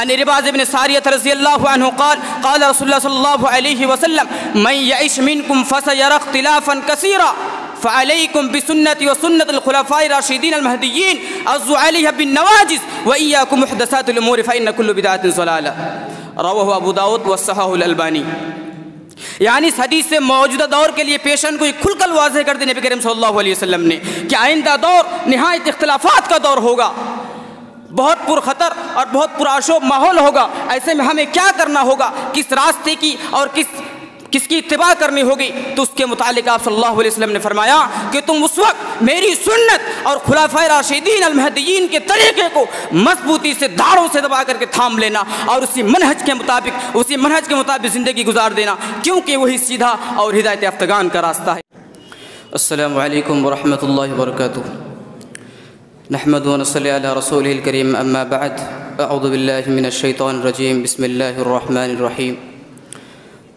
عن عرباض بن ساریہ رضی اللہ عنہ قال قال رسول اللہ صلی اللہ علیہ وسلم من یعش منکم فسیری اختلافا کثیرا فعلیکم بسنتی وسنت الخلفاء الراشدین المہدیین عضوا علیہا بالنواجذ وإیاکم محدثات الامور فإن کل بدعۃ ضلالہ رواہ ابو داؤد وصححہ الالبانی۔ یعنی اس حدیث سے موجودہ دور کے لیے پیشن کو کھل کر واضح کر دی نبی کریم صلی اللہ علیہ وسلم نے کہ آئندہ دور نہایت اختلافات کا دور ہوگا، بہت پرخطر اور بہت پرآشوب ماحول ہوگا۔ ایسے میں ہمیں کیا کرنا ہوگا، کس راستے کی اور کس کی اتباع کرنی ہوگی؟ تو اس کے متعلق آپ صلی اللہ علیہ وسلم نے فرمایا کہ تم اس وقت میری سنت اور خلفائے راشدین المہدیین کے طریقے کو مضبوطی سے دھاڑوں سے دبا کر کے تھام لینا اور اسی منہج کے مطابق زندگی گزار دینا، کیونکہ وہی سیدھا اور ہدایت یافتگان کا راستہ ہے۔ السلام علیکم ورحمۃ اللہ وبرکاتہ۔ نحمد و نصلی علی رسولہ الکریم، اما بعد، اعوذ باللہ من الشیطان الرجیم، بسم اللہ الرحمن الرحیم۔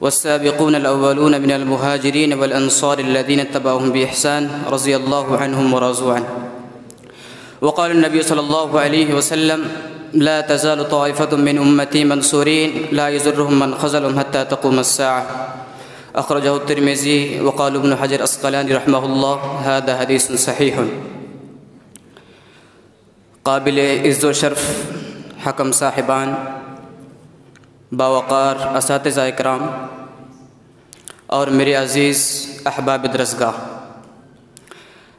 والسابقون الأولون من المهاجرين والأنصار الذين اتبعوهم بإحسان رضي الله عنهم ورضوا عنه. وقال النبي صلى الله عليه وسلم لا تزال طائفة من أمتي منصورين لا يضرهم من خذلهم حتى تقوم الساعة أخرجه الترمذي وقال ابن حجر العسقلاني رحمه الله هذا حديث صحيح۔ قابل عز و شرف حکم صاحبان، باوقار اساتذہ اکرام اور میرے عزیز احباب درسگاہ،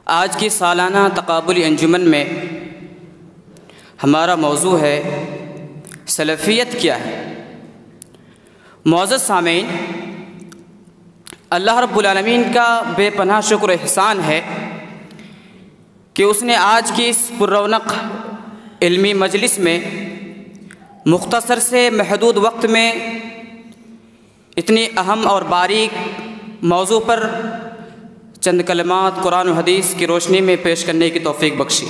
آج کی سالانہ تقابلی انجمن میں ہمارا موضوع ہے سلفیت کیا ہے۔ معزز سامعین، اللہ رب العالمین کا بے پناہ شکر و احسان ہے کہ اس نے آج کی اس پررونق علمی مجلس میں مختصر سے محدود وقت میں اتنی اہم اور باریک موضوع پر چند کلمات قرآن و حدیث کی روشنی میں پیش کرنے کی توفیق بخشی۔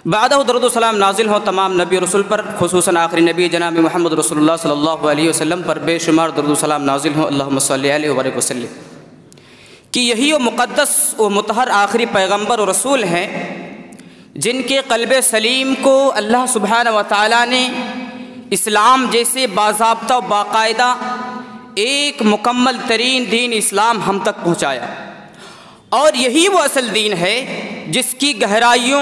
بعدہ درود و سلام نازل ہوں تمام نبی رسول پر، خصوصاً آخری نبی جناب محمد رسول اللہ صلی اللہ علیہ وسلم پر بے شمار درود و سلام نازل ہوں، اللہم صلی علیہ وبارک وسلم، کہ یہی وہ مقدس و مطہر آخری پیغمبر و رسول ہیں جن کے قلب سلیم کو اللہ سبحانہ و تعالیٰ نے اسلام جیسے باضابطہ و باقاعدہ ایک مکمل ترین دین اسلام ہم تک پہنچایا، اور یہی وہ اصل دین ہے جس کی گہرائیوں،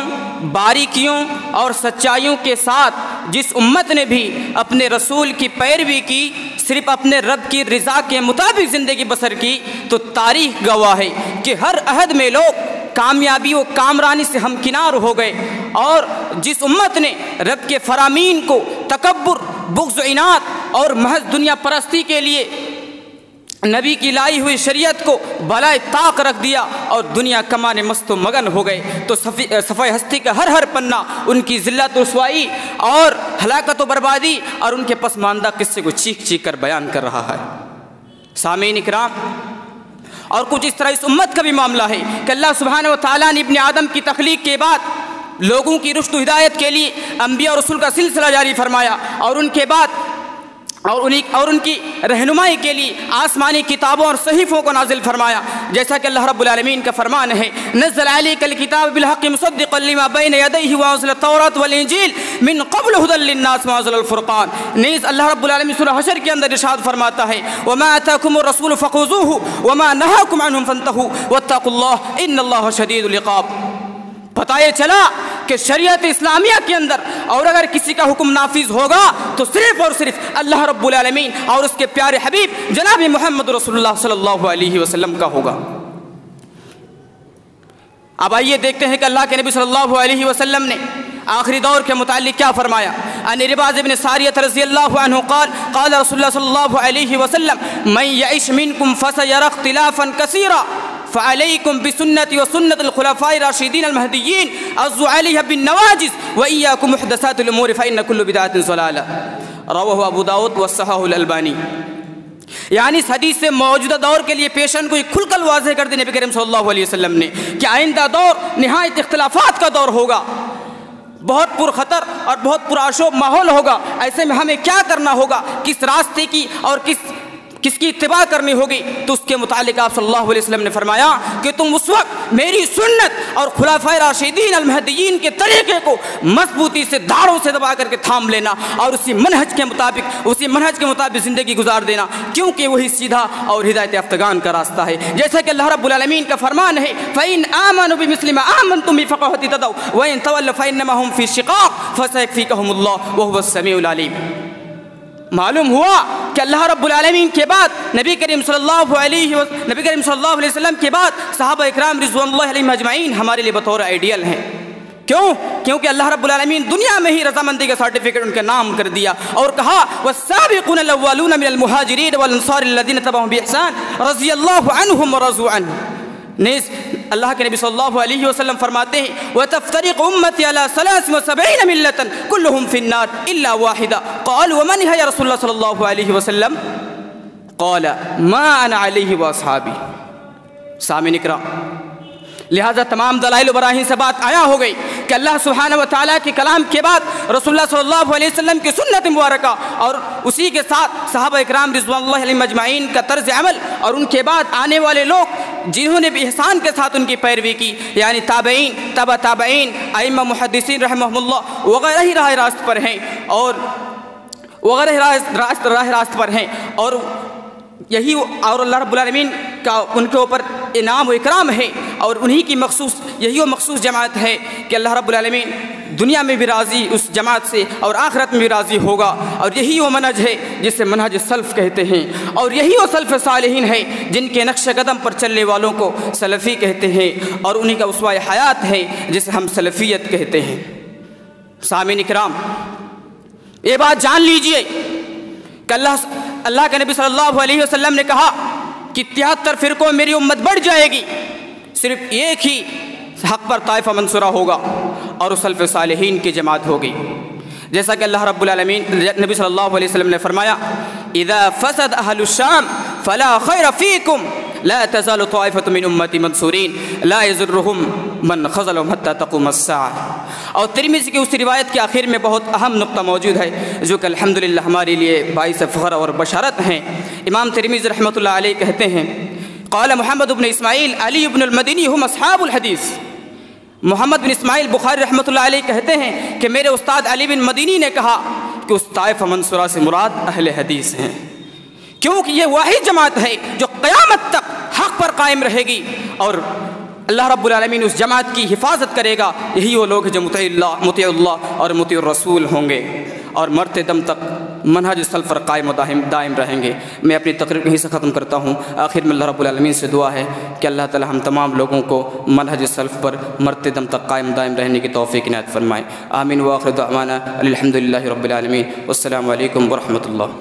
باریکیوں اور سچائیوں کے ساتھ جس امت نے بھی اپنے رسول کی پیروی کی، صرف اپنے رب کی رضا کے مطابق زندگی بسر کی، تو تاریخ گواہ ہے کہ ہر عہد میں لوگ کامیابی و کامرانی سے ہمکنار ہو گئے، اور جس امت نے رب کے فرامین کو تکبر، بغض و عناد اور محض دنیا پرستی کے لیے نبی کی لائی ہوئی شریعت کو بالائے طاق رکھ دیا اور دنیا کمانے مست و مگن ہو گئے، تو صفحہ ہستی کا ہر پنہ ان کی ذلت و رسوائی اور ہلاکت و بربادی اور ان کے پسماندہ قصے کو چیخ چیخ کر بیان کر رہا ہے۔ سامعین اکرام، اور کچھ اس طرح اس امت کا بھی معاملہ ہے کہ اللہ سبحانہ و تعالیٰ نے ابن آدم کی تخلیق کے بعد لوگوں کی رشد و ہدایت کے لیے انبیاء اور رسول کا سلسلہ جاری فرمایا، اور ان کے بعد اور ان کی رہنمائی کے لیے آسمانی کتابوں اور صحیفوں کو نازل فرمایا، جیسا کہ اللہ رب العالمین کا فرمان ہے نزل علیک الکتاب بالحق مصدقا لما بین یدیہ وانزل التوراۃ والانجیل من قبل ھدی للناس وانزل الفرقان۔ نیز اللہ رب العالمین سورہ حشر کے اندر ارشاد فرماتا ہے وما آتاکم الرسول فخذوہ وما نہاکم عنہ فانتہوا واتقوا اللہ ان اللہ شدید العقاب۔ پتہ یہ چلا کہ شریعت اسلامیہ کے اندر اور اگر کسی کا حکم نافذ ہوگا تو صرف اور صرف اللہ رب العالمین اور اس کے پیارے حبیب جناب محمد رسول اللہ صلی اللہ علیہ وسلم کا ہوگا۔ اب آئیے دیکھتے ہیں کہ اللہ کے نبی صلی اللہ علیہ وسلم نے آخری دور کے متعلق کیا فرمایا۔ عن عرباض بن ساریہ رضی اللہ عنہ قال قال رسول اللہ صلی اللہ علیہ وسلم من یعش منکم فسیری اختلافا کثیرا فعلیکم بسنتی وسنت الخلفاء الراشدین المہدیین عضوا علیہا بالنواجذ وإیاکم محدثات الامور فإن کل بدعۃ ضلالہ رواہ ابو داؤد وصححہ الالبانی۔ یعنی اس حدیث سے موجودہ دور کے لیے پیشن کو کھل کر واضح کر دی نبی کریم صلی اللہ علیہ وسلم نے کہ آئندہ دور نہایت اختلافات کا دور ہوگا، بہت پرخطر اور بہت پرآشوب ماحول ہوگا۔ ایسے میں ہمیں کیا کرنا ہوگا، کس راستے کی اور کس کی اتباع کرنی ہوگی، تو اس کے متعلق آپ صلی اللہ علیہ وسلم نے فرمایا کہ تم اس وقت میری سنت اور خلفائے راشدین المہدیین کے طریقے کو مضبوطی سے دھاڑوں سے دبا کر کے تھام لینا اور اسی منہج کے مطابق زندگی گزار دینا، کیونکہ وہی سیدھا اور ہدایت یافتگان کا راستہ ہے۔ جیسا کہ اللہ رب العالمین کا فرمان ہے فَإِنْ آمَنُوا بِمِثْلِ مَا آمَنْتُمْ بِهِ فَقَدِ اهْتَدَوْا وَإِنْ تَوَلَّوْا فَإِنَّمَا هُمْ فِي شِقَاقٍ فَسَيَكْفِيكَهُمُ اللَّهُ وَهُوَ السَّمِيعُ الْعَلِيمُ۔ معلوم ہوا کہ اللہ رب العالمین کے بعد نبی کریم صلی اللہ علیہ وسلم کے بعد صحابہ اکرام رضوان اللہ علیہم اجمعین ہمارے لیے بطور آئیڈیل ہیں۔ کیونکہ اللہ رب العالمین دنیا میں ہی رضامندی کا سرٹیفکیٹ ان کے نام کر دیا اور کہا والسابقون الاولون من المہاجرین والانصار الذین تبعهم بإحسان رضی اللہ عنہم ورضوا عنہ۔ نیز اللہ کے نبی صلی اللہ علیہ وسلم فرماتے ہیں وَتَفْتَرِقُ أُمَّتِي عَلَى 73 مِلَّةً كُلُّهُمْ فِي النَّارِ إِلَّا وَاحِدًا قَالُوا وَمَنْ هِيَ يَا رسول اللہ صلی اللہ علیہ وسلم قَالَ مَا أَنَا عَلَيْهِ وَأَصْحَابِي۔ سامعین اکرام، لہذا تمام دلائل و براہین سے بات آیا ہو گئی کہ اللہ سبحانہ وتعالیٰ کے کلام کے بعد رسول اللہ صلی اللہ علیہ وسلم کی سنت مبارکہ اور اسی کے ساتھ صحابہ اکرام رضوان اللہ علیہم اجمعین کا طرز عمل اور ان کے بعد آنے والے لوگ جنہوں نے بھی احسان کے ساتھ ان کی پیروی کی، یعنی تابعین، تبع تابعین، ائمہ محدثین رحمہم اللہ وغیرہ ہی راہ راست پر ہیں اور یہی اور اللہ رب العالمین کا ان کے اوپر انعام و اکرام ہے اور انہی کی مخصوص جماعت ہے کہ اللہ رب العالمین دنیا میں بھی راضی اس جماعت سے اور آخرت میں بھی راضی ہوگا، اور یہی وہ منہج ہے جسے منہج سلف کہتے ہیں، اور یہی وہ سلف صالحین ہے جن کے نقش قدم پر چلنے والوں کو سلفی کہتے ہیں، اور انہی کا اسوہ حیات ہے جسے ہم سلفیت کہتے ہیں۔ سامعین اکرام، یہ بات جان لیجئے کہ اللہ کے نبی صلی اللہ علیہ وسلم نے کہا کہ 73 فرقوں میں میری امت بڑھ جائے گی، صرف ایک ہی حق پر طائفہ منصورہ ہوگا اور اس سلف صالحین کی جماعت ہوگی۔ جیسا کہ اللہ رب العالمین نبی صلی اللہ علیہ وسلم نے فرمایا اذا فسد اہل الشام فلا خیر فیکم لا تزال طائفة من امتی منصورین لا یضرهم من خذلهم حتى تقوم الساعة۔ اور ترمذی کی اس روایت کے آخر میں بہت اہم نقطہ موجود ہے جو کہ الحمدللہ ہمارے لیے باعث فخر اور بشارت ہیں۔ امام ترمذی رحمۃ اللہ علیہ کہتے ہیں قال محمد بن اسماعیل علی بن المدینی ہم اصحاب الحدیث۔ محمد بن اسماعیل بخاری رحمۃ اللہ علیہ کہتے ہیں کہ میرے استاد علی بن مدینی نے کہا کہ اس طائفہ منصورہ سے مراد اہل حدیث ہیں، کیونکہ یہ واحد جماعت ہے جو قیامت تک حق پر قائم رہے گی اور اللہ رب العالمین اس جماعت کی حفاظت کرے گا۔ یہی وہ لوگ جو مطیع اللہ اور مطیع الرسول ہوں گے اور مرتے دم تک منہج سلف پر قائم و دائم رہیں گے۔ میں اپنی تقریر یہیں سے ختم کرتا ہوں۔ آخر میں اللہ رب العالمین سے دعا ہے کہ اللہ تعالی ہم تمام لوگوں کو منہج سلف پر مرتے دم تک قائم دائم رہنے کی توفیق عنایت فرمائے۔ آمین وآخر دعوانا الحمدللہ رب العالمین۔ والسلام علیکم ورحمۃ اللہ۔